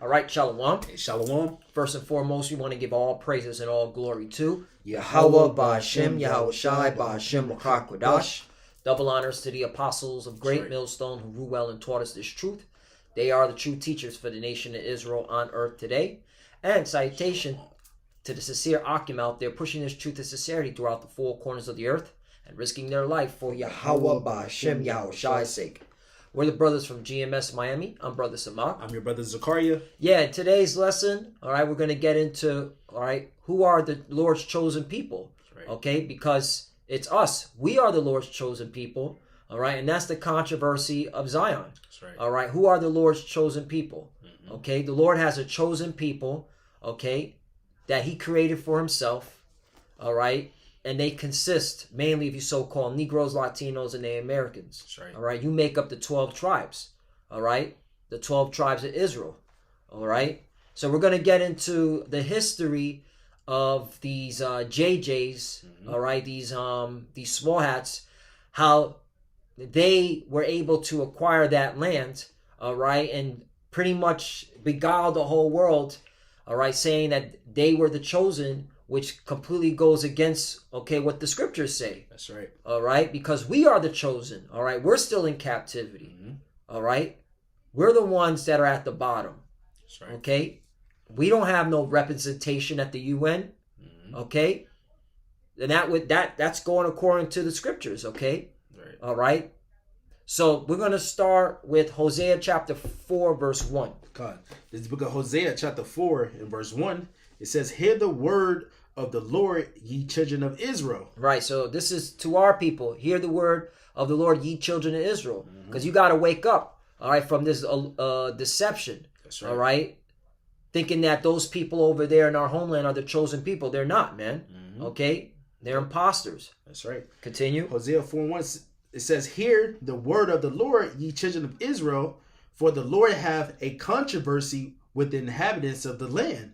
All right, Shalom. Hey, Shalom. First and foremost, we want to give all praises and all glory to Yahweh, Ba'Hashem, Yahweh Shai, Ba'Hashem, Wakakwadash. Double honors to the apostles of Great Millstone who rule well and taught us this truth. They are the true teachers for the nation of Israel on earth today. And salutation to the sincere Akim out there pushing this truth and sincerity throughout the four corners of the earth and risking their life for Yahweh, Ba'Hashem, Yahweh Shai's sake. We're the brothers from GMS Miami. I'm Brother Samak. I'm your brother Zakaria. Yeah, in today's lesson, all right, we're going to get into, all right, who are the Lord's chosen people, okay, because it's us. We are the Lord's chosen people, all right, and that's the controversy of Zion, all right, who are the Lord's chosen people, okay, the Lord has a chosen people, okay, that he created for himself, all right, and they consist mainly of you so-called Negroes, Latinos, and Native Americans. All right, you make up the 12 tribes. All right, the 12 tribes of Israel. All right, so we're going to get into the history of these JJs. All right, these small hats, how they were able to acquire that land. All right, and pretty much beguile the whole world. All right, saying that they were the chosen, which completely goes against, okay, what the scriptures say. That's right. All right, because we are the chosen. All right, we're still in captivity. All right, we're the ones that are at the bottom. That's right. Okay, we don't have no representation at the UN. Okay, and that's going according to the scriptures. Okay, Right. All right. So we're going to start with Hosea chapter 4, verse 1. God, this book of Hosea chapter 4 and verse 1. It says, "Hear the word of the Lord, ye children of Israel." Right, so this is to our people. Hear the word of the Lord, ye children of Israel. Because you got to wake up, all right, from this deception. That's right. All right? Thinking that those people over there in our homeland are the chosen people. They're not, man. Okay? They're imposters. That's right. Continue. Hosea 4:1, it says, "Hear the word of the Lord, ye children of Israel, for the Lord have a controversy with the inhabitants of the land,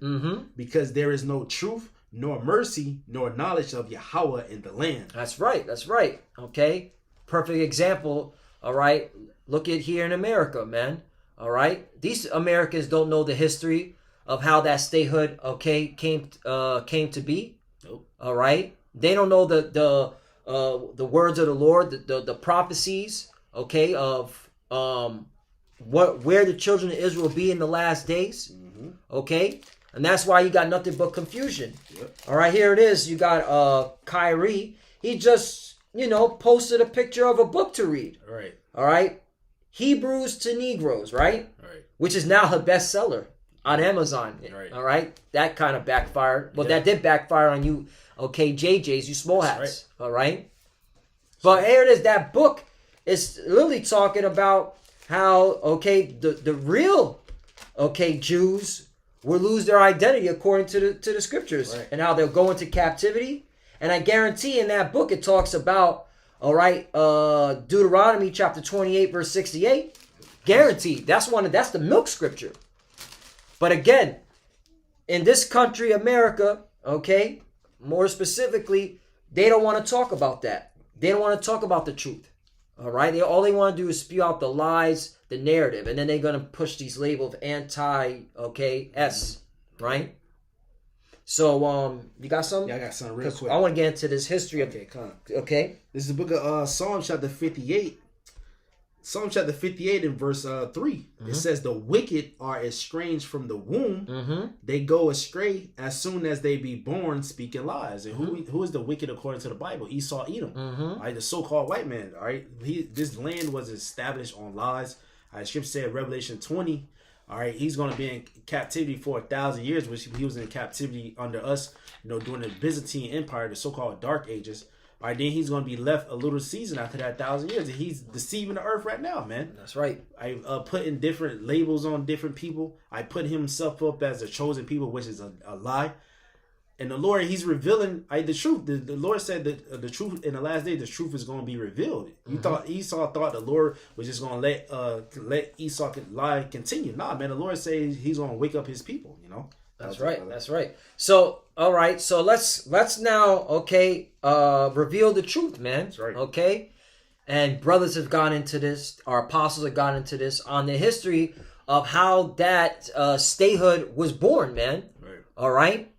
because there is no truth, nor mercy, nor knowledge of Yahweh in the land." That's right. That's right. Okay? Perfect example. All right? Look at here in America, man. All right? These Americans don't know the history of how that statehood, okay, came to be. Nope. All right? They don't know the words of the Lord, the prophecies, okay, of where the children of Israel will be in the last days. Okay? And that's why you got nothing but confusion. Yep. All right, here it is. You got Kyrie. He just, posted a picture of a book to read. All right. All right? Hebrews to Negroes, right? All right. Which is now a bestseller on Amazon. Right. All right? That kind of backfired. Well, Yeah. that did backfire on you, okay, JJs, you small hats. Right. All right? But here it is. That book is literally talking about how, okay, the real, okay, Jews will lose their identity according to the scriptures. Right. And how they'll go into captivity. And I guarantee in that book it talks about, all right, Deuteronomy chapter 28, verse 68. Guaranteed. That's the milk scripture. But again, in this country, America, okay, more specifically, they don't want to talk about that. They don't want to talk about the truth. All right? All they want to do is spew out the lies, the narrative, and then they're going to push these labels of S, right? So, you got something? Yeah, I got something real quick. I want to get into this history of Okay. This is the book of Psalm chapter 58. Psalm chapter 58 in verse 3. It says, "The wicked are estranged from the womb. They go astray as soon as they be born, speaking lies." And who is the wicked according to the Bible? Esau, Edom. All right, the so-called white man. All right, this land was established on lies. Scripture said, Revelation 20. All right, he's going to be in captivity for 1,000 years, which he was in captivity under us, during the Byzantine Empire, the so-called Dark Ages. All right, then he's going to be left a little season after that 1,000 years. And he's deceiving the earth right now, man. That's right. I putting different labels on different people. I put himself up as a chosen people, which is a lie. And the Lord, he's revealing the truth. The Lord said that the truth in the last day, the truth is going to be revealed. Esau thought the Lord was just going to let Esau lie continue. Nah, man, the Lord says he's going to wake up his people, That's right. That's right. So, all right. So let's now, okay, reveal the truth, man. That's right. Okay. And brothers have gone into this. Our apostles have gone into this on the history of how that statehood was born, man. Right. All right.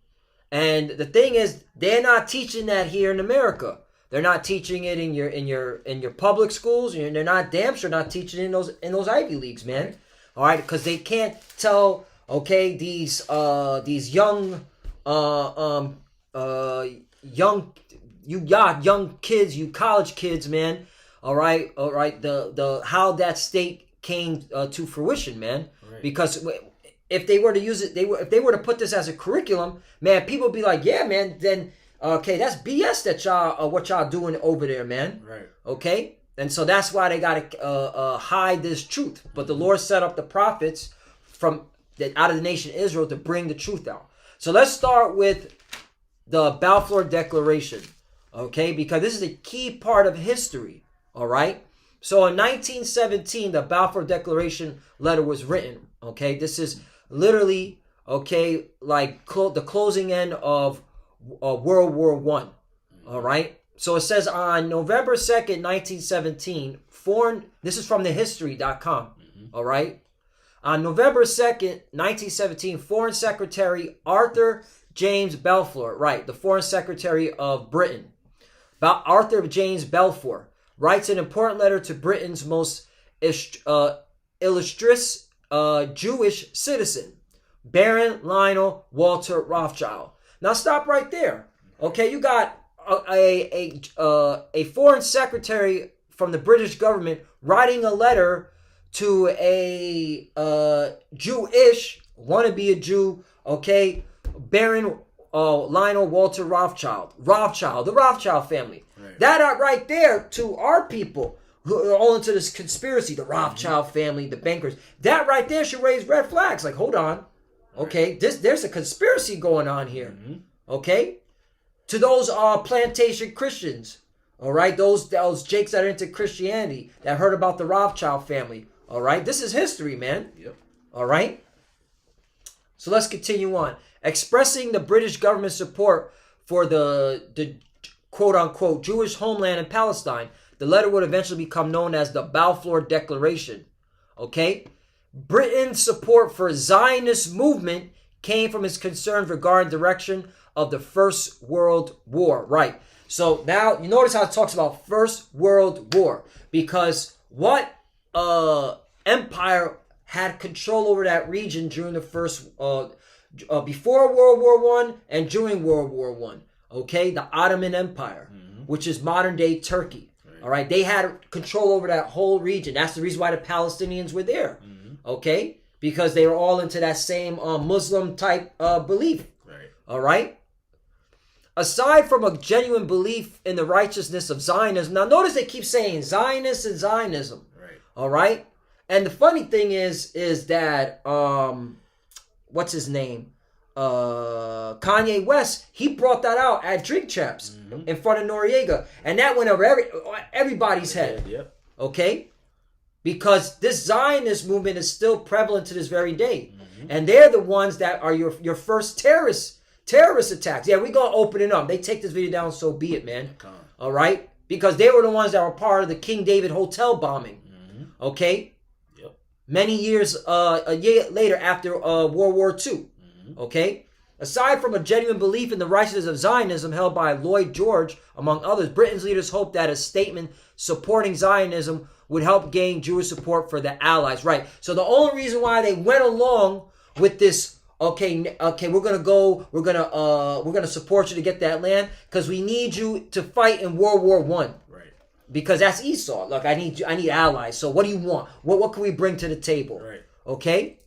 And the thing is, they're not teaching that here in America. They're not teaching it in your public schools. They're not damn sure not teaching it in those Ivy Leagues, man. Right. All right, because they can't tell these young young kids, you college kids, man. All right, the how that state came to fruition, man. Right. Because if they were to use it, if they were to put this as a curriculum, man, people would be like, yeah, man, then okay, that's BS that y'all what y'all doing over there, man. Right. Okay, and so that's why they gotta hide this truth. But the Lord set up the prophets out of the nation Israel to bring the truth out. So let's start with the Balfour Declaration, okay, because this is a key part of history. All right. So in 1917, the Balfour Declaration letter was written. Okay, this is literally like the closing end of World War I. All right. So it says on November 2nd, 1917, this is from thehistory.com. All right. On November 2nd, 1917, Foreign Secretary Arthur James Balfour, right, the Foreign Secretary of Britain, Arthur James Balfour, writes an important letter to Britain's most illustrious Jewish citizen, Baron Lionel Walter Rothschild. Now stop right there. Okay, you got a foreign secretary from the British government writing a letter to a Jewish, want to be a Jew, okay, Baron Lionel Walter Rothschild, the Rothschild family. Right. That right there, to our people who are all into this conspiracy, the Rothschild family, the bankers, that right there should raise red flags. Like, hold on, okay, there's a conspiracy going on here, okay? To those plantation Christians, all right, those jakes that are into Christianity that heard about the Rothschild family, all right, this is history, man. Yep. All right. So let's continue on. Expressing the British government's support for the quote-unquote Jewish homeland in Palestine, the letter would eventually become known as the Balfour Declaration. Okay? Britain's support for Zionist movement came from his concerns regarding direction of the First World War. Right. So now you notice how it talks about First World War, because what empire had control over that region during the first before World War I and during World War I. Okay, the Ottoman Empire, which is modern day Turkey. Right. All right, they had control over that whole region. That's the reason why the Palestinians were there. Okay, because they were all into that same Muslim type belief. Right. All right. Aside from a genuine belief in the righteousness of Zionism, now notice they keep saying Zionist and Zionism. Right. All right. And the funny thing is that what's his name? Kanye West, he brought that out at Drink Champs in front of Noriega, and that went over everybody's head. Yep. Okay, because this Zionist movement is still prevalent to this very day, and they're the ones that are your first terrorist attacks. Yeah, we gonna open it up. They take this video down, so be it, man. All right, because they were the ones that were part of the King David Hotel bombing. Okay. Many years, a year later after World War II. Okay? Aside from a genuine belief in the righteousness of Zionism held by Lloyd George, among others, Britain's leaders hoped that a statement supporting Zionism would help gain Jewish support for the Allies. Right. So the only reason why they went along with this, okay, we're gonna support you to get that land because we need you to fight in World War I. Because that's Esau. Look, I need allies. So what do you want? What can we bring to the table? Right. Okay?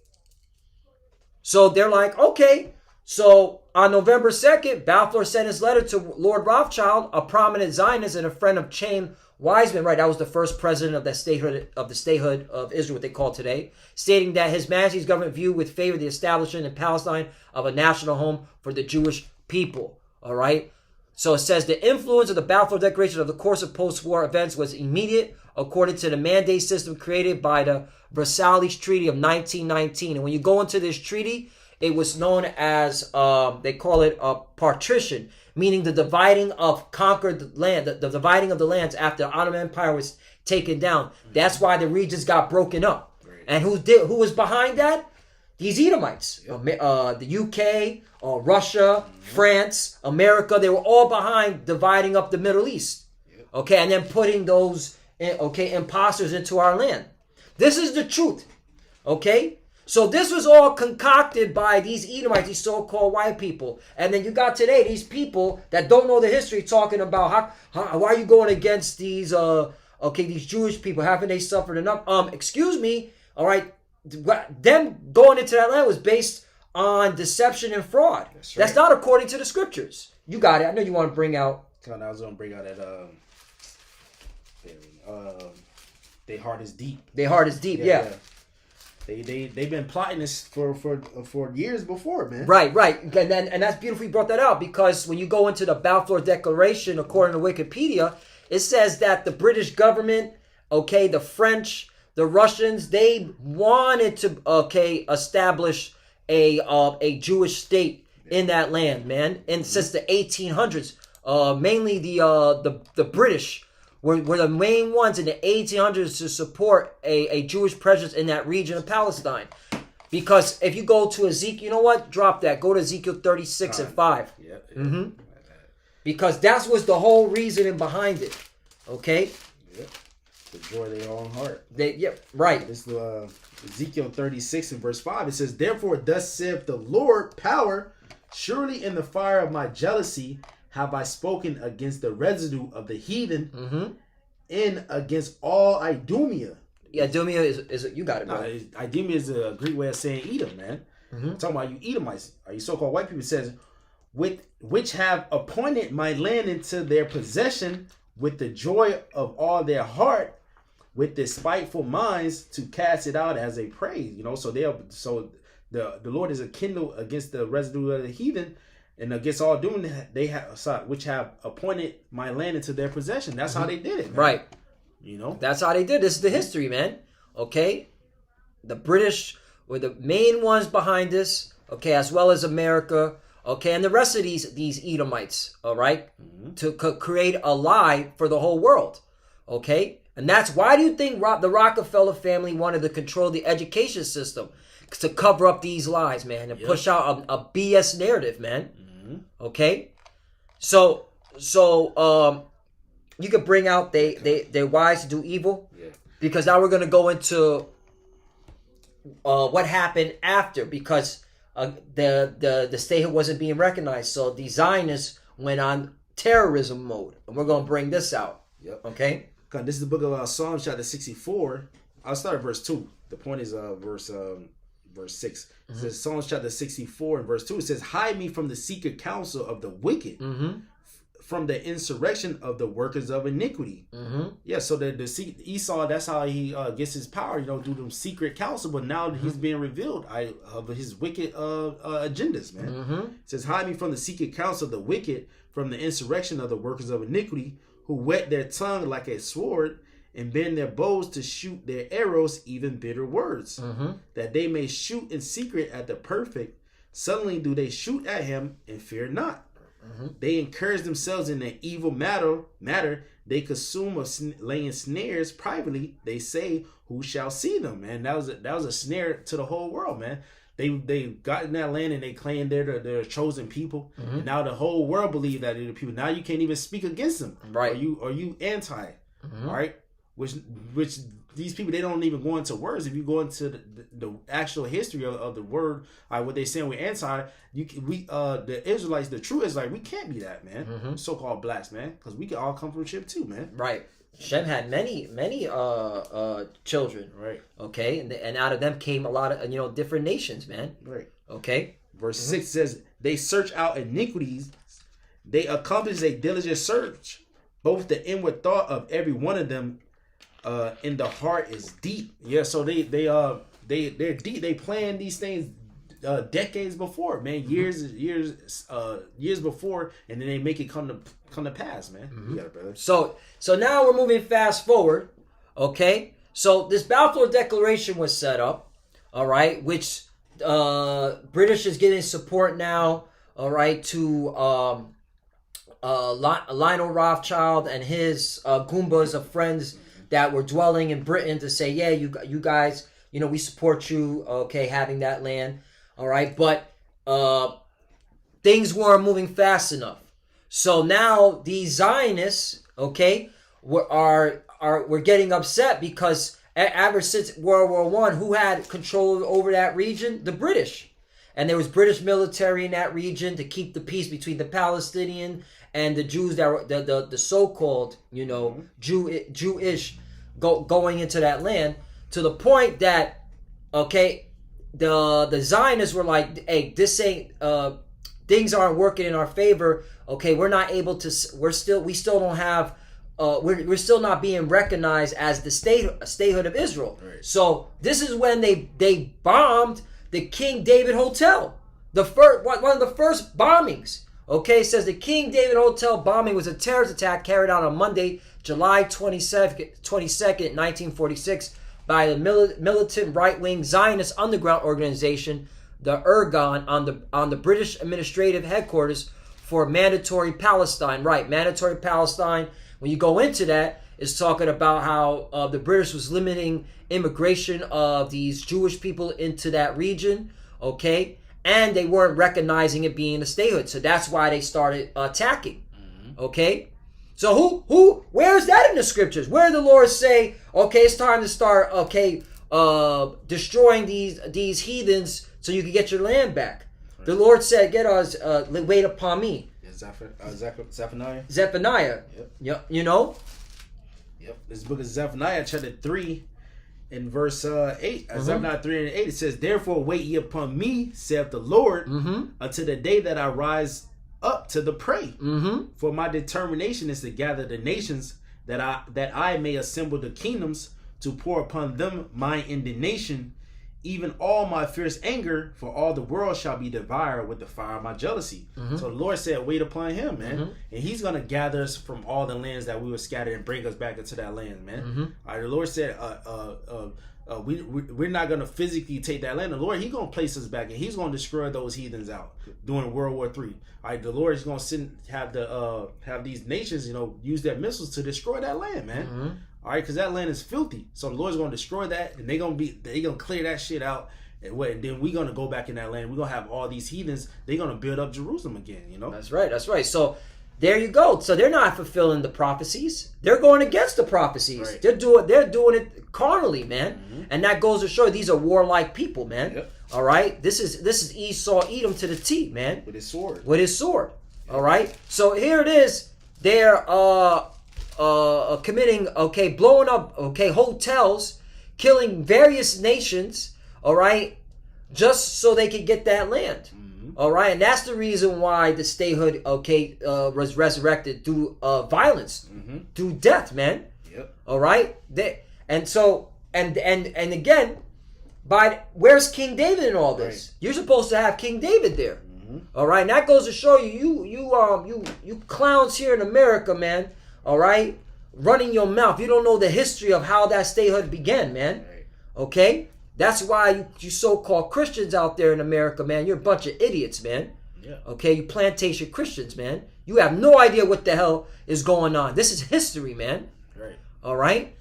So they're like, okay. So on November 2nd, Balfour sent his letter to Lord Rothschild, a prominent Zionist and a friend of Chaim Weizmann. Right, that was the first president of the statehood of Israel, what they call today, stating that His Majesty's government viewed with favor the establishment in Palestine of a national home for the Jewish people. All right? So it says the influence of the Balfour Declaration of the course of post-war events was immediate, according to the mandate system created by the Versailles Treaty of 1919. And when you go into this treaty, it was known as, they call it a partition, meaning the dividing of conquered land, the dividing of the lands after the Ottoman Empire was taken down. That's why the regions got broken up. And who was behind that? These Edomites. The UK, Russia, France, America, they were all behind dividing up the Middle East. Okay, and then putting those imposters into our land. This is the truth. Okay? So this was all concocted by these Edomites, these so-called white people. And then you got today these people that don't know the history talking about why are you going against these these Jewish people? Haven't they suffered enough? Excuse me, all right. Them going into that land was based on deception and fraud. That's not according to the scriptures. You got it. I know you want to bring out. I was going to bring out that their heart is deep. Their heart is deep. Yeah. They've been plotting this for years before, man. Right. And that's beautiful you brought that out, because when you go into the Balfour Declaration, according to Wikipedia, it says that the British government, the French, the Russians, they wanted to establish a Jewish state in that land, man. And since the 1800s, mainly the British were the main ones in the 1800s to support a Jewish presence in that region of Palestine. Because if you go to Ezekiel, you know what? Drop that. Go to Ezekiel 36 and 5. Yeah. Mm-hmm. Because that was the whole reasoning behind it. Okay? Yeah. The joy of their own heart. Right. This is Ezekiel 36 and verse 5. It says, "Therefore thus saith the Lord power, surely in the fire of my jealousy have I spoken against the residue of the heathen, and against all Idumea." Yeah, Idumea is you got it, bro. Idumea is a Greek way of saying Edom, man. I'm talking about you Edomites, or you so-called white people. It says, which have appointed my land into their possession with the joy of all their heart, with despiteful minds to cast it out as a prey. So the Lord is a kindle against the residue of the heathen, and against all doing they have, which have appointed my land into their possession. That's how they did it, man. Right. That's how they did. This is the history, man. Okay, the British were the main ones behind this. Okay, as well as America. Okay, and the rest of these Edomites. All right, to create a lie for the whole world. Okay, and that's why do you think the Rockefeller family wanted to control the education system? To cover up these lies, man, and push out a BS narrative, man. Okay, so you could bring out they're wise to do evil, because now we're gonna go into what happened after, because the statehood wasn't being recognized, so the Zionists went on terrorism mode, and we're gonna bring this out. Okay. This is the book of Psalms chapter 64. I'll start at verse 2. The point is verse 6. It says Psalms chapter 64 and verse 2. It says, "Hide me from the secret counsel of the wicked, from the insurrection of the workers of iniquity." Yeah, so the Esau, that's how he gets his power, through them secret counsel. But now he's being revealed of his wicked agendas, man. It says, "Hide me from the secret counsel of the wicked, from the insurrection of the workers of iniquity, who whet their tongue like a sword, and bend their bows to shoot their arrows, even bitter words, that they may shoot in secret at the perfect. Suddenly do they shoot at him and fear not. They encourage themselves in an evil matter. They consume of laying snares privately. They say, who shall see them?" Man, that was a snare to the whole world, man. They got in that land and they claimed they're the chosen people. And now the whole world believe that they're the people. Now you can't even speak against them. Right. Are you anti? Right? Which these people, they don't even go into words. If you go into the actual history of the word, what they saying we're anti, the Israelites, the true Israelites, we can't be that, man. So-called blacks, man, because we can all come from Shem too, man. Right. Shem had many children. Right. Okay, and out of them came a lot of different nations, man. Right. Okay. Verse 6 says, "They search out iniquities; they accomplish a diligent search. Both the inward thought of every one of them in the heart is deep." Yeah, so they're deep. They plan these things decades before, man, years before, and then they make it come to pass, man. You got it, brother. So now we're moving fast forward. Okay, so this Balfour Declaration was set up, all right, which British is getting support now, all right, to Lionel Rothschild and his Goombas of friends that were dwelling in Britain to say, yeah, you guys, we support you, okay, having that land, all right, but things weren't moving fast enough. So now these Zionists, okay, we're getting upset because ever since World War One, who had control over that region? The British. And there was British military in that region to keep the peace between the Palestinian and the Jews that were the so-called, Jewish going into that land, to the point that, okay, the Zionists were like, hey, this ain't things aren't working in our favor. Okay, we're not able to. We still don't have. We're still not being recognized as the statehood of Israel. Right. So this is when they bombed the King David Hotel. One of the first bombings. Okay, it says the King David Hotel bombing was a terrorist attack carried out on Monday, July 22nd, 1946, by the militant right-wing Zionist underground organization, the Irgun, on the British administrative headquarters for Mandatory Palestine. Right, Mandatory Palestine. When you go into that, it's talking about how the British was limiting immigration of these Jewish people into that region, okay? And they weren't recognizing it being a statehood. So that's why they started attacking, okay? So where is that in the scriptures? Where the Lord say, okay, it's time to start, okay, destroying these heathens so you can get your land back? Right. The Lord said, get us, wait upon me. Zephaniah. Zephaniah. Yep. Yep. This book of Zephaniah, chapter 3, in verse 8. Zephaniah 3 and 8, it says, therefore wait ye upon me, saith the Lord, until the day that I rise up to the prey. For my determination is to gather the nations, that I may assemble the kingdoms, to pour upon them my indignation, even all my fierce anger, for all the world shall be devoured with the fire of my jealousy. So the Lord said, wait upon him, man. And he's going to gather us from all the lands that we were scattered and bring us back into that land, man. All right, the Lord said, we're not going to physically take that land. The Lord, he's going to place us back, and he's going to destroy those heathens out during World War III. All right, the Lord is going to have these nations, use their missiles to destroy that land, man. All right, because that land is filthy. So the Lord's going to destroy that, and they're going to clear that shit out. And then we're going to go back in that land. We're going to have all these heathens. They're going to build up Jerusalem again, That's right. So there you go. So they're not fulfilling the prophecies. They're going against the prophecies. Right. They're doing it carnally, man. And that goes to show these are warlike people, man. Yep. All right? This is Esau Edom to the T, man. With his sword. Yep. All right? So here it is. They're committing, blowing up, hotels, killing various nations, all right, just so they could get that land, all right, and that's the reason why the statehood, was resurrected through violence, through death, man. Yep. All right, and again, where's King David in all this? Right. You're supposed to have King David there, all right, and that goes to show you clowns here in America, man. All right, running your mouth. You don't know the history of how that statehood began, man. Right. Okay, that's why you so-called Christians out there in America, man. You're a bunch of idiots, man. Yeah. Okay, you plantation Christians, man. You have no idea what the hell is going on. This is history, man. Right. All right.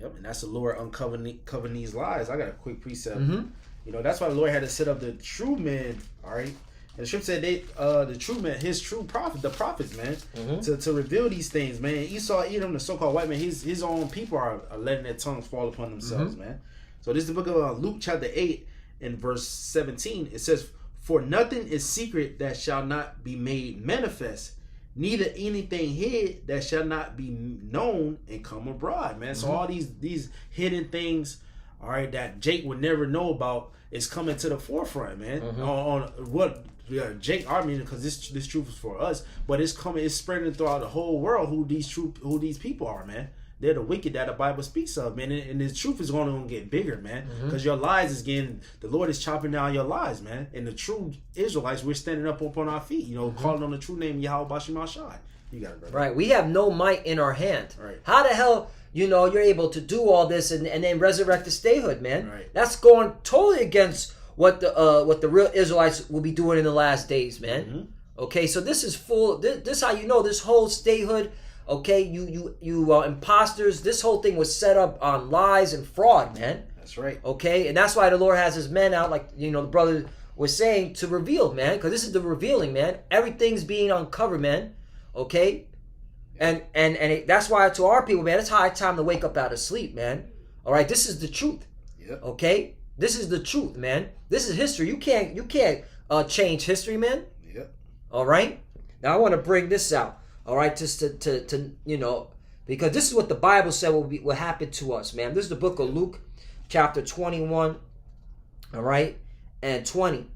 Yep, and that's the Lord uncovering these lies. I got a quick precept. That's why the Lord had to set up the true men. All right. And the scripture said the true man, his true prophet, the prophets, man, to reveal these things, man. Esau, Edom, the so-called white man, his own people are letting their tongues fall upon themselves, man. So this is the book of Luke chapter 8 and verse 17. It says, for nothing is secret that shall not be made manifest, neither anything hid that shall not be known and come abroad, man. So all these hidden things, all right, that Jake would never know about is coming to the forefront, man. On what... Jake Armin, because this truth is for us, but it's spreading throughout the whole world who these people are, man. They're the wicked that the Bible speaks of, man, and the truth is going to get bigger, man, because your lies the Lord is chopping down your lies, man, and the true Israelites, we're standing up upon our feet, calling on the true name Yahweh Bashim Ashai. You got it, brother. Right, we have no might in our hand. Right. How the hell you're able to do all this and then resurrect the statehood, man? Right. That's going totally against what the real Israelites will be doing in the last days, man. Okay, so this is full. This how you know this whole statehood. Okay, you imposters. This whole thing was set up on lies and fraud, man. That's right. Okay, and that's why the Lord has His men out, like the brother was saying, to reveal, man, because this is the revealing, man. Everything's being uncovered, man. Okay, and that's why to our people, man, it's high time to wake up out of sleep, man. All right, this is the truth. Yep. Okay, this is the truth, man. This is history. You can't change history, man. Yep. All right. Now I want to bring this out. All right, just to because this is what the Bible said will happen to us, man. This is the book of Luke, chapter 21. All right, and 20.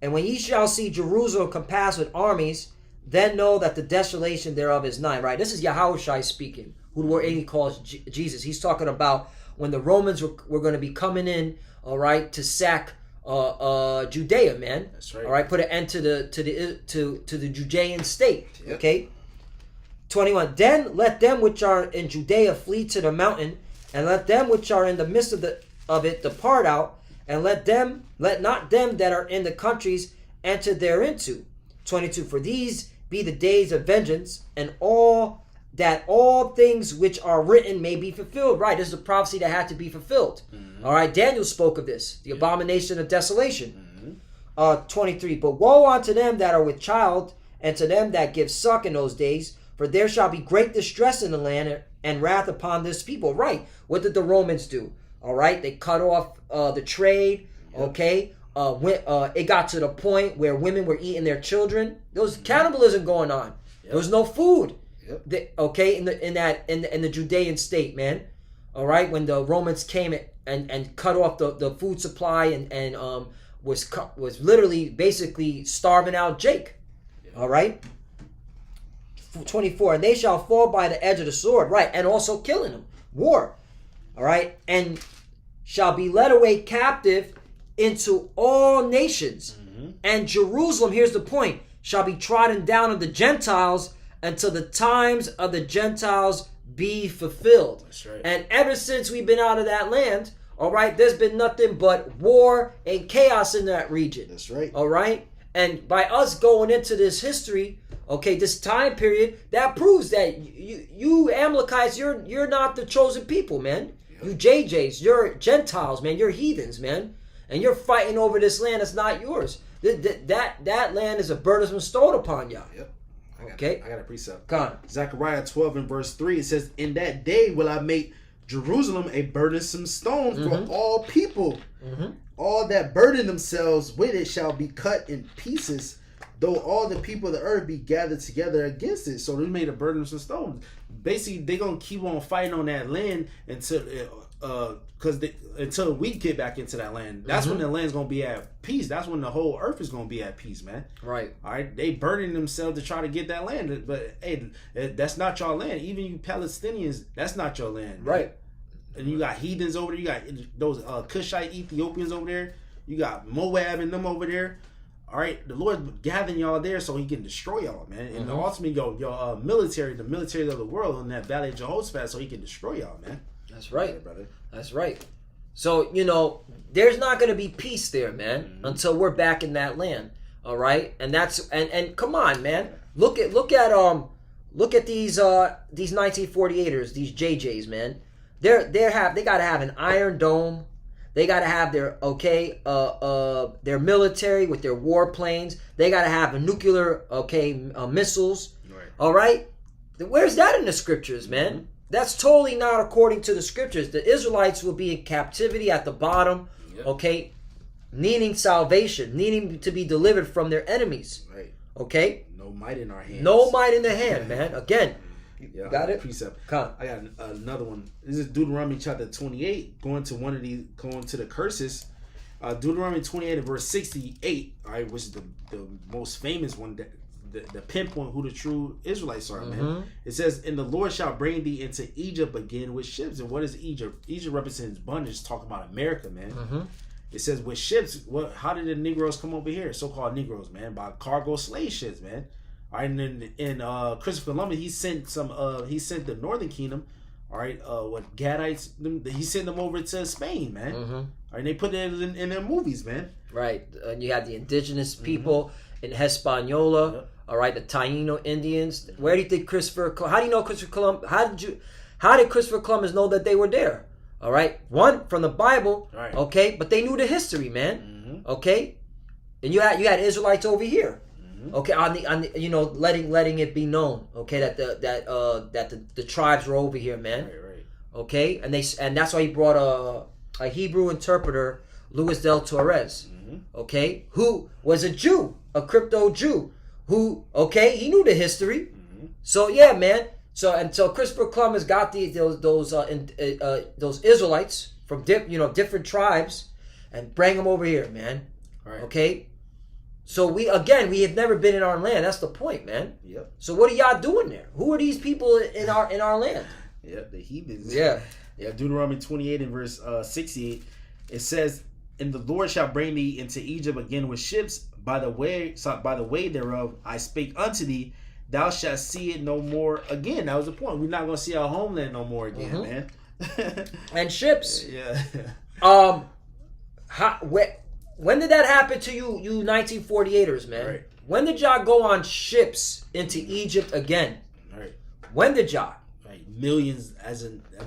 And when ye shall see Jerusalem compassed with armies, then know that the desolation thereof is nigh. Right. This is Yahushua speaking, who he calls Jesus. He's talking about when the Romans were going to be coming in, all right, to sack Judea, man. That's right. All right, put an end to the Judean state. Yep. Okay. 21. Then let them which are in Judea flee to the mountain, and let them which are in the midst of it depart out, and let not them that are in the countries enter thereinto. 22. For these be the days of vengeance, and all things which are written may be fulfilled. Right, this is a prophecy that had to be fulfilled. Mm-hmm. All right, Daniel spoke of this, the abomination of desolation. Mm-hmm. 23. But woe unto them that are with child, and to them that give suck in those days, for there shall be great distress in the land and wrath upon this people. Right, what did the Romans do? All right, they cut off the trade. Yep. Okay, it got to the point where women were eating their children. There was cannibalism going on. Yep. There was no food. Yep. Okay, in the Judean state, man. All right, when the Romans came and cut off the food supply and was literally basically starving out Jake. Yep. All right. 24. And they shall fall by the edge of the sword. Right, and also killing them. War. All right, and shall be led away captive into all nations. Mm-hmm. And Jerusalem, here's the point, shall be trodden down of the Gentiles until the times of the Gentiles be fulfilled. That's right. And ever since we've been out of that land, all right, there's been nothing but war and chaos in that region. That's right. All right, and by us going into this history, okay, this time period, that proves that you Amalekites, you're not the chosen people, man. Yep. You JJs, you're Gentiles, man. You're heathens, man, and you're fighting over this land that's not yours. That land is a burdensome stone upon y'all. Yep. I got a precept. Come on. Zechariah 12 and verse 3, it says, in that day will I make Jerusalem a burdensome stone for all people. Mm-hmm. All that burden themselves with it shall be cut in pieces, though all the people of the earth be gathered together against it. So they made a burdensome stone. Basically, they're going to keep on fighting on that land until we get back into that land. That's when the land's going to be at peace. That's when the whole earth is going to be at peace, man. Right. All right. They burden themselves to try to get that land. But, hey, that's not your land. Even you Palestinians, that's not your land. Right. Man. And you got heathens over there. You got those Cushite Ethiopians over there. You got Moab and them over there. All right, the Lord's gathering y'all there so He can destroy y'all, man. And ultimately, your military, the military of the world, in that Valley of Jehoshaphat, so He can destroy y'all, man. That's right, yeah, brother. That's right. So there's not going to be peace there, man, until we're back in that land. All right, and that's and come on, man. Look at these 1948ers, these JJs, man. They got to have an Iron Dome. They got to have their military with their warplanes. They got to have a nuclear, missiles. Right. All right? Where's that in the scriptures, man? Mm-hmm. That's totally not according to the scriptures. The Israelites will be in captivity at the bottom, needing salvation, needing to be delivered from their enemies. Right. Okay? No might in our hands. No might in the hand, man. Again. Yeah, got it? Precept. Come. I got another one. This is Deuteronomy chapter 28, going to the curses. Deuteronomy 28 and verse 68, all right, which is the most famous one, the pinpoint who the true Israelites are, man. It says, and the Lord shall bring thee into Egypt again with ships. And what is Egypt? Egypt represents bondage, talking about America, man. It says with ships, how did the Negroes come over here? So-called Negroes, man, by cargo slave ships, man. All right, and then Christopher Columbus, he sent the Northern Kingdom, all right, what Gadites, he sent them over to Spain, man. All right, and they put it in their movies, man. Right, you had the indigenous people in Hispaniola, all right, the Taino Indians. Where do you think how do you know Christopher Columbus, how did Christopher Columbus know that they were there? All right, one from the Bible. Right. Okay, but they knew the history, man. Okay, and you had Israelites over here. Okay, on the letting it be known. Okay, that the tribes were over here, man. Right. Okay, and that's why he brought a Hebrew interpreter, Luis del Torres. Okay, who was a Jew, a crypto Jew, who he knew the history. So yeah, man. So Christopher Columbus got those Israelites from different tribes and bring them over here, man. Right. Okay. So we have never been in our land. That's the point, man. Yep. So what are y'all doing there? Who are these people in our land? Yep, the heathens. Yeah. Yeah. Deuteronomy 28 and verse 68. It says, "And the Lord shall bring thee into Egypt again with ships by the way thereof I spake unto thee. Thou shalt see it no more again." That was the point. We're not gonna see our homeland no more again, man. And ships. Yeah. When did that happen to you 1948ers, man? Right. When did y'all go on ships into Egypt again? Right. When did y'all? Right. Millions,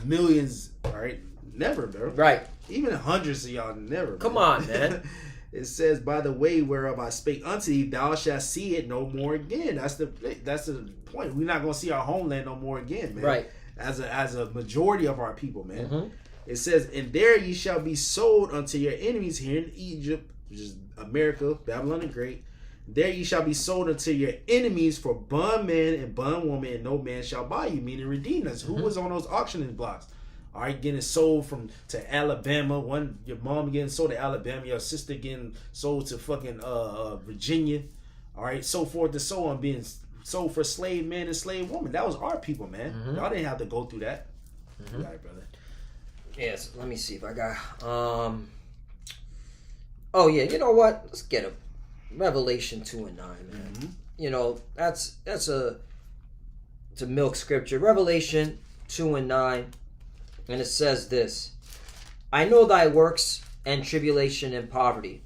millions. All right. Never, bro. Right. Even hundreds of y'all never. Come on, man. It says, "By the way whereof I spake unto thee, thou shalt see it no more again." That's the point. We're not gonna see our homeland no more again, man. Right. As a majority of our people, man. It says, "And there ye shall be sold unto your enemies," here in Egypt, which is America, Babylon the Great. "There ye shall be sold unto your enemies for bondman and bondwoman, and no man shall buy you," meaning redeem us. Who was on those auctioning blocks? All right, getting sold to Alabama. Your mom getting sold to Alabama. Your sister getting sold to fucking Virginia. All right, so forth and so on, being sold for slave man and slave woman. That was our people, man. Y'all didn't have to go through that. All right, brother. Yes. Let me see if I got. Oh yeah. You know what? Let's get a Revelation 2:9, man. You know it's a milk scripture. Revelation 2:9. And it says this: "I know thy works and tribulation and poverty."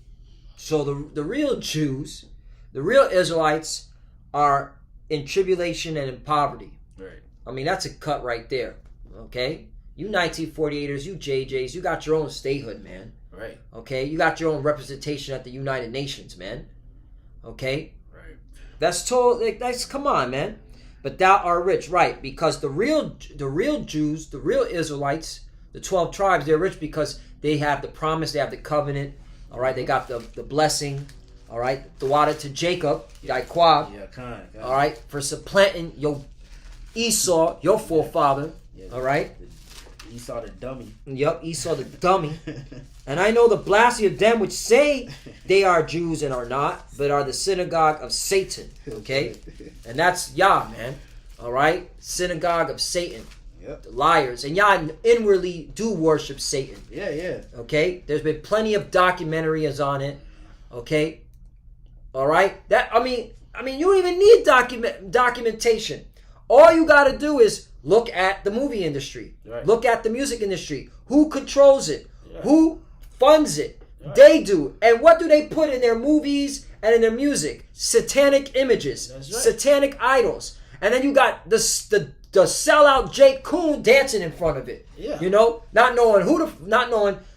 So the real Jews, the real Israelites, are in tribulation and in poverty. Right. I mean, that's a cut right there. Okay? You 1948ers, you JJs, you got your own statehood, man. Right. Okay? You got your own representation at the United Nations, man. Okay? Right. That's come on, man. "But thou art rich," right? Because the real Jews, the real Israelites, the 12 tribes, they're rich because they have the promise, they have the covenant. All right, they got the blessing. All right, the water to Jacob, Yaquab. Yeah, kind. All right, for supplanting your Esau, your forefather. Yeah. All right. Esau the dummy. Yup, Esau the dummy. "And I know the blasphemy of them which say they are Jews and are not, but are the synagogue of Satan." Okay? And that's Yah, man. All right? Synagogue of Satan. Yep. The liars. And y'all inwardly do worship Satan. Yeah. Okay? There's been plenty of documentaries on it. Okay? All right? I mean, you don't even need documentation. All you got to do is look at the movie industry. Right. Look at the music industry. Who controls it? Yeah. Who funds it? Right. They do. And what do they put in their movies and in their music? Satanic images. That's right. Satanic idols. And then you got the sellout Jake Coon dancing in front of it. Yeah. You know? Not knowing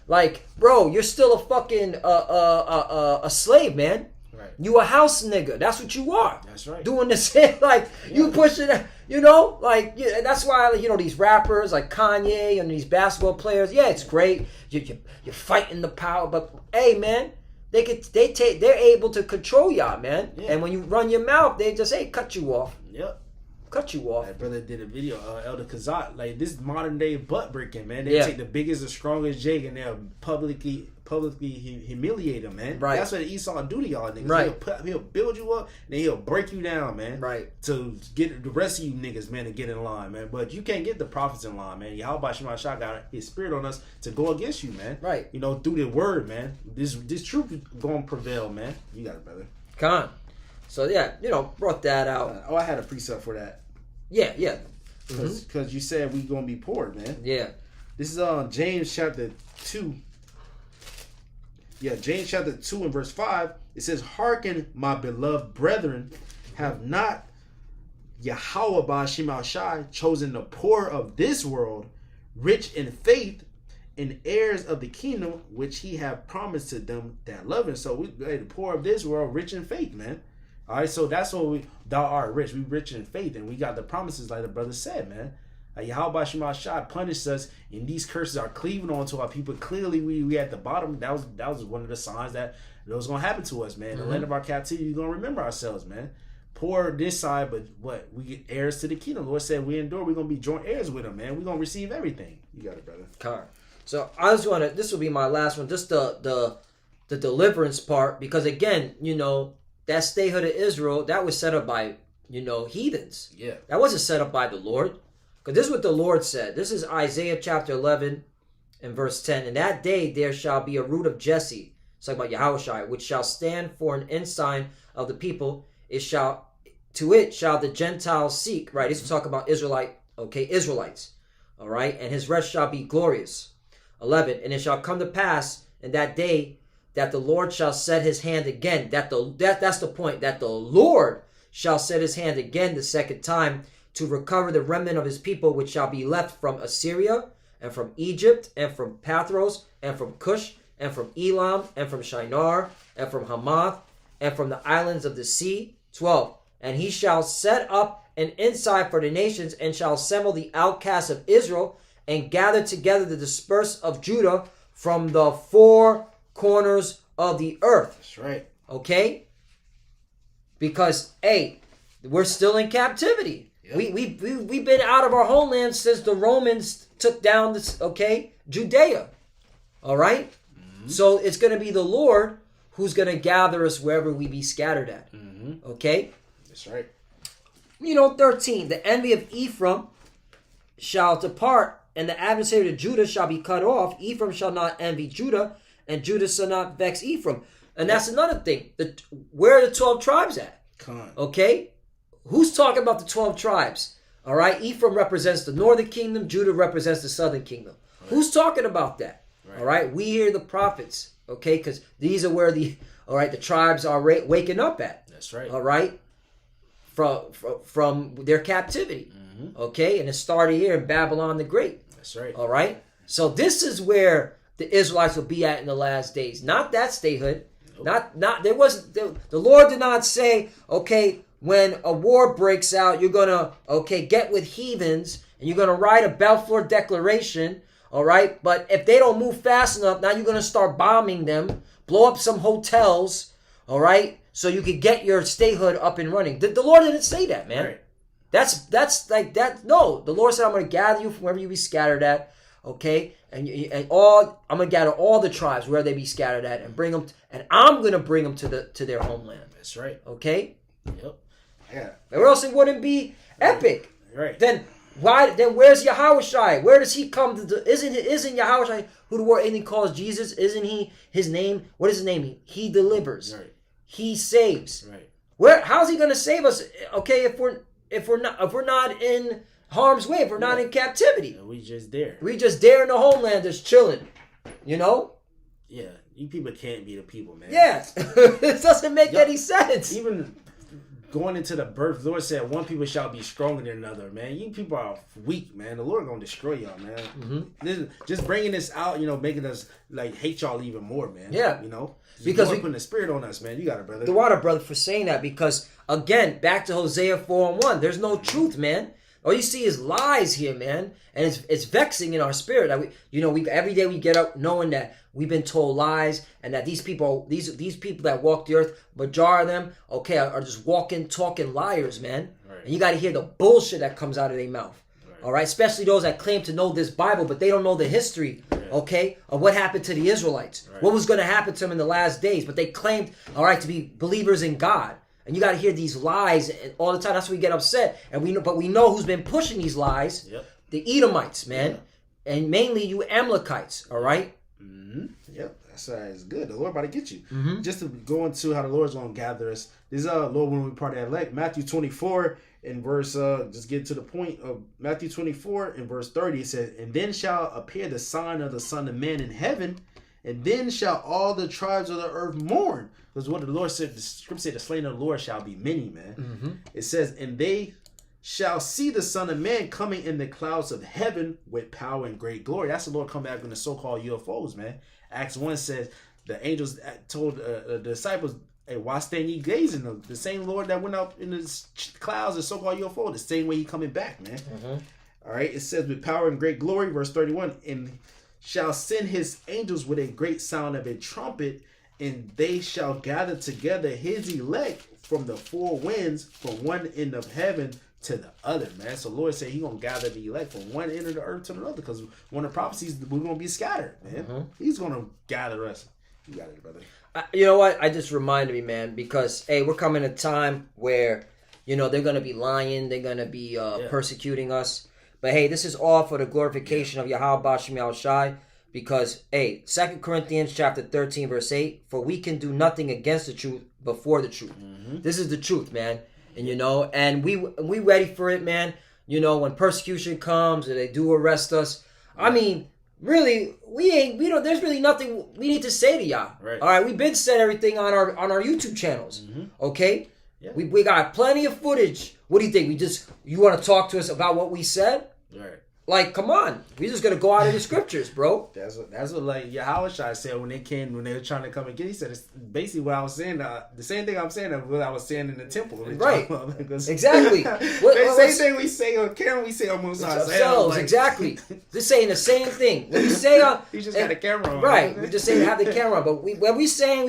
like, bro, you're still a fucking a slave, man. Right. You a house nigga. That's what you are. That's right. Doing this like you pushing, you know, like that's why these rappers like Kanye and these basketball players. Yeah, it's great. You're fighting the power, but hey, man, they're able to control y'all, man. Yeah. And when you run your mouth, they just cut you off. Yep. Cut you off. That brother did a video, Elder Kazak. Like, this modern day butt breaking, man. They take the biggest and strongest Jake and they'll publicly humiliate him, man. Right. That's what Esau do to y'all niggas. Right. He'll build you up, and then he'll break you down, man. Right. To get the rest of you niggas, man, to get in line, man. But you can't get the prophets in line, man. Yahweh Shema Shah got his spirit on us to go against you, man. Right. You know, through the word, man. This truth is going to prevail, man. You got it, brother. Con. So, yeah, brought that out. I had a precept for that. Yeah. Because you said we going to be poor, man. Yeah. This is James chapter 2. Yeah, James chapter 2 and verse 5. It says, "Hearken, my beloved brethren, have not Yahweh Shema Shai chosen the poor of this world, rich in faith and heirs of the kingdom which he have promised to them that love him. So we, the poor of this world, rich in faith, man. All right, so that's what thou art rich. We rich in faith, and we got the promises, like the brother said, man. Yahweh Shema Shah punished us, and these curses are cleaving onto our people. Clearly, we at the bottom. That was one of the signs that it was gonna happen to us, man. The land of our captivity, we're gonna remember ourselves, man. Poor this side, but what? We get heirs to the kingdom. Lord said we endure, we're gonna be joint heirs with him, man. We're gonna receive everything. You got it, brother. Okay. So I just wanna, this will be my last one, just the deliverance part, because again, that statehood of Israel, that was set up by, heathens. Yeah. That wasn't set up by the Lord. Because this is what the Lord said. This is Isaiah chapter 11 and verse 10. In that day there shall be a root of Jesse. It's talking about Yahushua, which shall stand for an ensign of the people. To it shall the Gentiles seek. Right, this is talking about Israelites. All right, and his rest shall be glorious. 11. And it shall come to pass in that day that the Lord shall set his hand again. That's the point. That the Lord shall set his hand again the second time, to recover the remnant of his people, which shall be left from Assyria, and from Egypt, and from Pathros, and from Cush, and from Elam, and from Shinar, and from Hamath, and from the islands of the sea. 12. And he shall set up an ensign for the nations, and shall assemble the outcasts of Israel, and gather together the dispersed of Judah from the four corners of the earth. That's right. Okay? Because, we're still in captivity. Yep. We've been out of our homeland since the Romans took down Judea. All right? Mm-hmm. So it's going to be the Lord who's going to gather us wherever we be scattered at. Mm-hmm. Okay? That's right. 13. The envy of Ephraim shall depart, and the adversary of Judah shall be cut off. Ephraim shall not envy Judah, and Judah shall not vex Ephraim. And that's another thing. Where are the 12 tribes at? Okay? Who's talking about the 12 tribes? All right? Ephraim represents the northern kingdom. Judah represents the southern kingdom. Right. Who's talking about that? Right. All right? We hear the prophets. Okay? Because these are where the tribes are waking up at. That's right. All right? From their captivity. Mm-hmm. Okay? And it started here in Babylon the Great. That's right. All right? So this is where the Israelites will be at in the last days. Not that statehood. Nope. There wasn't, the Lord did not say, okay, when a war breaks out, you're going to, get with heathens, and you're going to write a Balfour Declaration, all right? But if they don't move fast enough, now you're going to start bombing them, blow up some hotels, all right? So you could get your statehood up and running. The Lord didn't say that, man. Right. That's like that. No, the Lord said, I'm going to gather you from wherever you be scattered at, okay? I'm going to gather all the tribes where they be scattered at and bring them, and I'm going to bring them to their homeland. That's right. Okay? Yep. Yeah. Or else it wouldn't be epic. Right. Then where's Yahushua? Where does he come to? Isn't Yahushua who the word calls Jesus? Isn't he his name? What is his name? He delivers. Right. He saves. Right. How's he going to save us? Okay, if we're not in harm's way, if we're not in captivity. Yeah, we just there. We just there in the homeland, just chilling. Yeah, you people can't be the people, man. Yeah, it doesn't make any sense. Even going into the birth, the Lord said, one people shall be stronger than another, man. You people are weak, man. The Lord gonna destroy y'all, man. Mm-hmm. Just bringing this out, making us hate y'all even more, man. Yeah. Because we putting the spirit on us, man. You got it, brother. The water, brother, for saying that, because again, back to Hosea 4:1, there's no truth, man. All you see is lies here, man, and it's vexing in our spirit. We every day we get up knowing that we've been told lies, and that these people that walk the earth, majority of them, are just walking, talking liars, man. Right. And you got to hear the bullshit that comes out of their mouth. Right. All right, especially those that claim to know this Bible, but they don't know the history, of what happened to the Israelites, what was going to happen to them in the last days. But they claimed, to be believers in God. And you got to hear these lies all the time. That's why we get upset. And we know who's been pushing these lies. Yep. The Edomites, man. Yeah. And mainly you Amalekites, all right? Mm-hmm. Yep. That's good. The Lord about to get you. Mm-hmm. Just to go into how the Lord's going to gather us. This is Lord when we part of elect. Matthew 24 in verse, just get to the point of Matthew 24 in verse 30. It says, and then shall appear the sign of the Son of Man in heaven, and then shall all the tribes of the earth mourn. Because what the Lord said, the scripture said, the slain of the Lord shall be many, man. Mm-hmm. It says, and they shall see the Son of Man coming in the clouds of heaven with power and great glory. That's the Lord come back in the so-called UFOs, man. Acts 1 says the angels told the disciples, hey, why stand ye gazing? The same Lord that went up in the clouds, the so-called UFO, the same way he coming back, man. All right, it says with power and great glory, verse 31, and shall send his angels with a great sound of a trumpet, and they shall gather together his elect from the four winds, from one end of heaven to the other, man. So Lord said he gonna gather the elect from one end of the earth to the other, because one of the prophecies, we're gonna be scattered, man. He's gonna gather us. You got it, brother. You know what? I just reminded me, man, because hey, we're coming to a time where they're gonna be lying, they're gonna be persecuting us. But hey, this is all for the glorification of Yahweh B'Shem Yahushai, because hey, 2 Corinthians chapter 13 verse 8, for we can do nothing against the truth before the truth. This is the truth, man. And and we ready for it, man. When persecution comes and they do arrest us, I mean, really, there's really nothing we need to say to y'all. Right. All right, we've been said everything on our YouTube channels. Okay? Yeah. We got plenty of footage. What do you think? You want to talk to us about what we said? Right. Like, come on. We just gonna go out of the scriptures, bro. That's what like Yahushua said when they were trying to come and get. He said it's basically what I was saying. The same thing I'm saying of what I was saying in the temple. Right. Exactly. Same thing we say on camera. We say on Musa. Ourselves. Exactly. Just saying the same thing. When we say you just got the camera on. Right. We just say have the camera on. But when we say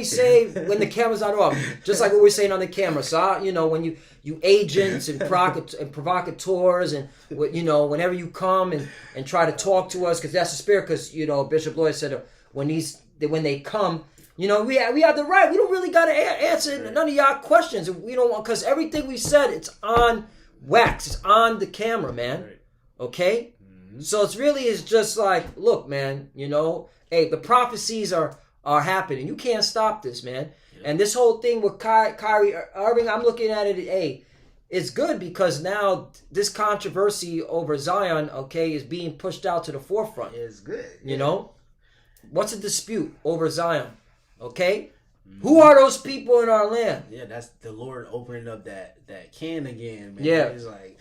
when the camera's not off. Just like what we're saying on the camera. So when you agents and provocateurs and whenever you come and try to talk to us, because that's the spirit, because Bishop Lloyd said when they come, we have the right. We don't really got to answer none of y'all questions. We don't want, because everything we said, it's on wax, it's on the camera, man. Okay. So it's just like, look, man, hey, the prophecies are happening. You can't stop this, man. And this whole thing with Kyrie Irving, I'm looking at it, hey, it's good, because now this controversy over Zion, okay, is being pushed out to the forefront. It's good. What's a dispute over Zion? Okay? Who are those people in our land? Yeah, that's the Lord opening up that can again, man. Yeah. It's like,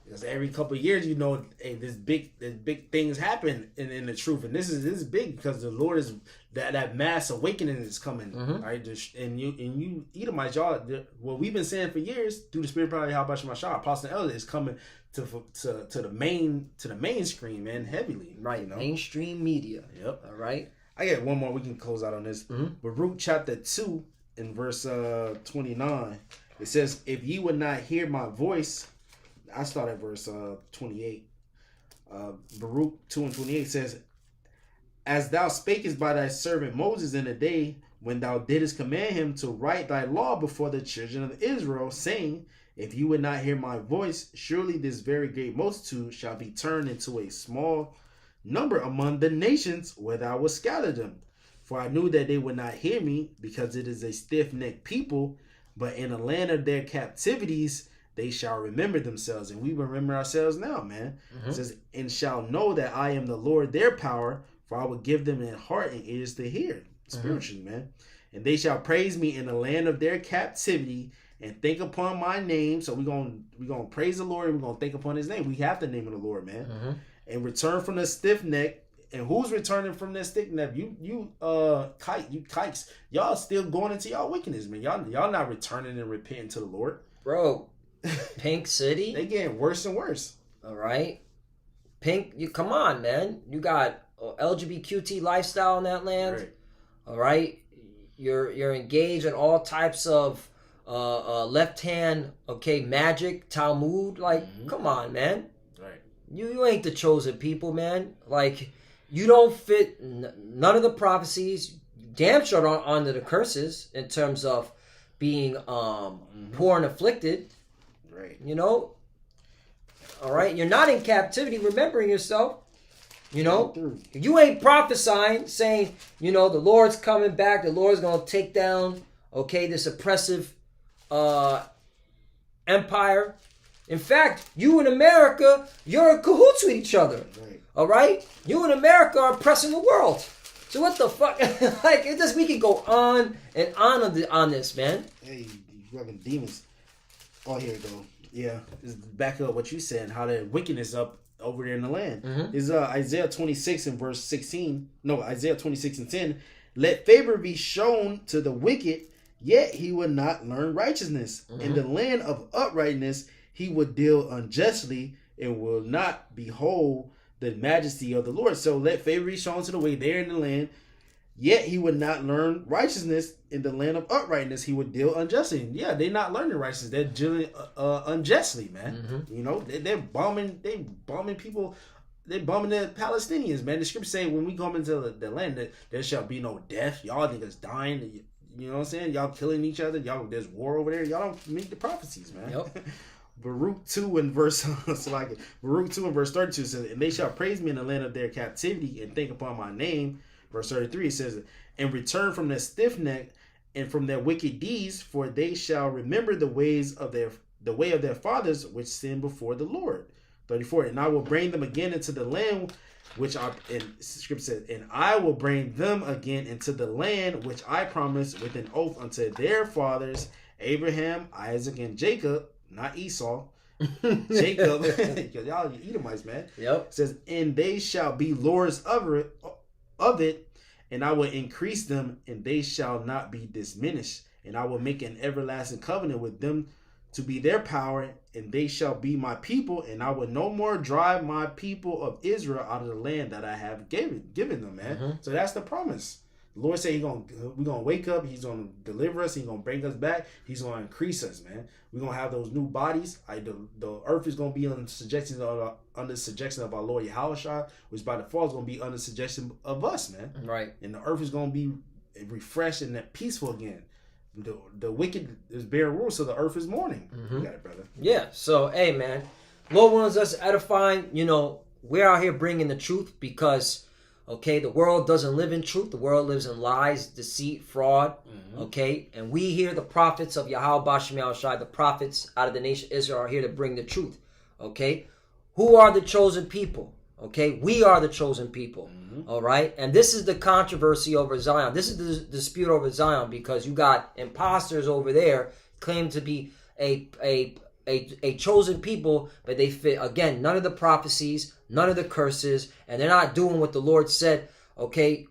because every couple of years, hey, there's big things happen in the truth, and this is big, because the Lord is that mass awakening is coming, right? And you Edomites, y'all, what we've been saying for years through the Spirit of Yahweh B'Shem Yahushua, Apostle Elder is coming to the mainstream, man, heavily, right? Mainstream media. Yep. All right. I get one more. We can close out on this. Baruch chapter 2 in verse 29. It says, "If ye would not hear my voice." I start at verse 28. Baruch 2 and 28 says, "As thou spakest by thy servant Moses in the day when thou didst command him to write thy law before the children of Israel, saying, If you would not hear my voice, surely this very great multitude shall be turned into a small number among the nations where thou wilt scatter them. For I knew that they would not hear me, because it is a stiff-necked people, but in the land of their captivities they shall remember themselves." And we remember ourselves now, man. It says, "And shall know that I am the Lord their power, for I will give them a heart and ears to hear," spiritually, man. "And they shall praise me in the land of their captivity, and think upon my name." So we're gonna praise the Lord, and we're gonna think upon his name. We have the name of the Lord, man. "And return from the stiff neck." And who's returning from that stiff neck? You kikes. Y'all still going into y'all wickedness, man. Y'all not returning and repenting to the Lord. Bro, Pink City. They getting worse and worse. All right. Pink, you come on, man. You got LGBTQT lifestyle in that land. Right. All right. You're engaged in all types of left hand, magic, Talmud. Like, come on, man. Right. You ain't the chosen people, man. Like, you don't fit none of the prophecies. Damn sure aren't under the curses in terms of being poor and afflicted. Right. All right. You're not in captivity, remembering yourself. You ain't prophesying, saying, the Lord's coming back. The Lord's going to take down, this oppressive empire. In fact, you in America, you're in cahoots with each other. Right. All right? You in America are oppressing the world. So what the fuck? We can go on and on this, man. Hey, you fucking demons. Oh, here you go. Yeah, it's back up what you said, how the wickedness up over there in the land. Is Isaiah 26 and verse 16. No, Isaiah 26 and 10. Let favor be shown to the wicked, yet he would not learn righteousness. In the land of uprightness he would deal unjustly, and will not behold the majesty of the Lord. So let favor be shown to the wicked there in the land, yet he would not learn righteousness. In the land of uprightness he would deal unjustly. Yeah, they're not learning righteousness. They're dealing unjustly, man. You know, they're bombing people. They're bombing the Palestinians, man. The scripture say when we come into the land that there shall be no death. Y'all niggas dying. You know what I'm saying? Y'all killing each other. Y'all, there's war over there. Y'all don't meet the prophecies, man. Yep. Baruch 2 and verse Baruch 2 and verse 32 says, and they shall praise me in the land of their captivity and think upon my name. Verse 33 says, and return from their stiff neck and from their wicked deeds, for they shall remember the way of their fathers which sinned before the Lord. 34, and I will bring them again into the land which scripture says, and I will bring them again into the land which I promised with an oath unto their fathers, Abraham, Isaac, and Jacob, not Esau. Jacob, y'all Edomites, man. Yep. It says, and they shall be lords of it, and I will increase them, and they shall not be diminished. And I will make an everlasting covenant with them to be their power, and they shall be my people, and I will no more drive my people of Israel out of the land that I have given them, man. So that's the promise. The Lord said we're gonna wake up, he's gonna deliver us, he's gonna bring us back, he's gonna increase us, man. We're gonna have those new bodies. The earth is gonna be under subjection of our Lord Yahushua, which by default is gonna be under subjection of us, man. Right. And the earth is gonna be refreshed and peaceful again. The wicked is bearing rule, so the earth is mourning. You got it, brother. Yeah. So, hey, man, Lord wants us edifying. You know, we're out here bringing the truth because, okay, the world doesn't live in truth. The world lives in lies, deceit, fraud. Okay, and we here, the prophets of Yahweh Bashem Yahushai, the prophets out of the nation of Israel, are here to bring the truth. Okay, who are the chosen people? Okay, we are the chosen people. All right, and this is the controversy over Zion. This is the dispute over Zion because you got imposters over there claim to be a chosen people, but they fit again none of the prophecies, none of the curses, and they're not doing what the Lord said. Okay,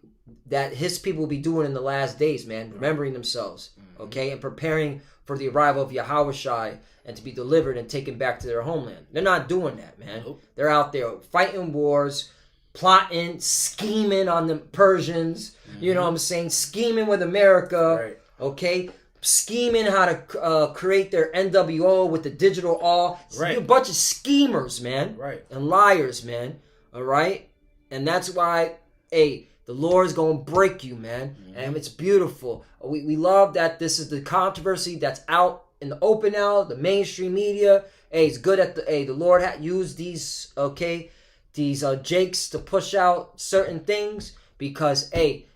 that His people will be doing in the last days, man, remembering themselves. Okay, and preparing for the arrival of Yahushua and to be delivered and taken back to their homeland. They're not doing that, man. They're out there fighting wars, plotting, scheming on the Persians, you know what I'm saying, scheming with America, okay, scheming how to create their NWO with the digital all. You're a bunch of schemers, man, and liars, man, all right? And that's why, hey, the Lord is going to break you, man, and it's beautiful. We love that this is the controversy that's out in the open now, the mainstream media. Hey, it's good the Lord used these, okay, these jakes to push out certain things because, hey,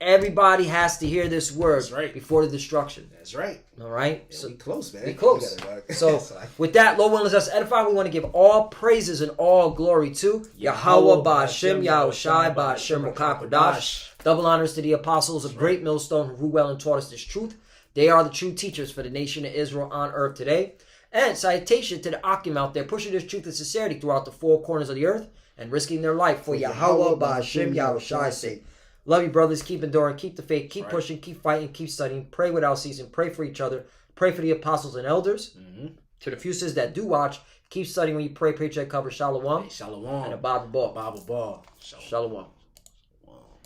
everybody has to hear this word before the destruction. That's right. All right? Yeah, so we close, man. We close. So with that, Lord willing, us edify. We want to give all praises and all glory to Yahweh Ba'Shem Yahushai Ba'Shem Rakakodash. Double honors to the apostles of Great Millstone who well and taught us this truth. They are the true teachers for the nation of Israel on earth today. And citation to the Akim out there pushing this truth and sincerity throughout the four corners of the earth and risking their life for Yahweh Ba'Shem Yahushai's sake. Love you, brothers. Keep enduring. Keep the faith. Keep pushing. Keep fighting. Keep studying. Pray without ceasing. Pray for each other. Pray for the apostles and elders. To the few sisters that do watch, keep studying when you pray. Pray check cover. Shalom. Shalom. And a Bible ball. Bible ball. Shalom.